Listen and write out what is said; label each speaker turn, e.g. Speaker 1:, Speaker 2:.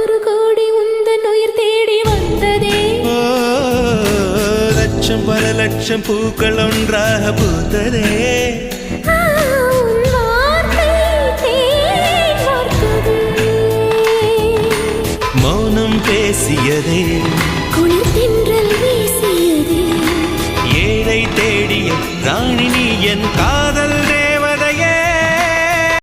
Speaker 1: ஒரு கோடி உந்தன் உயிர் தேடி வந்ததே.
Speaker 2: லட்சம் பல லட்சம் பூக்கள் ஒன்றாக பூத்ததே. மௌனம் பேசியதே.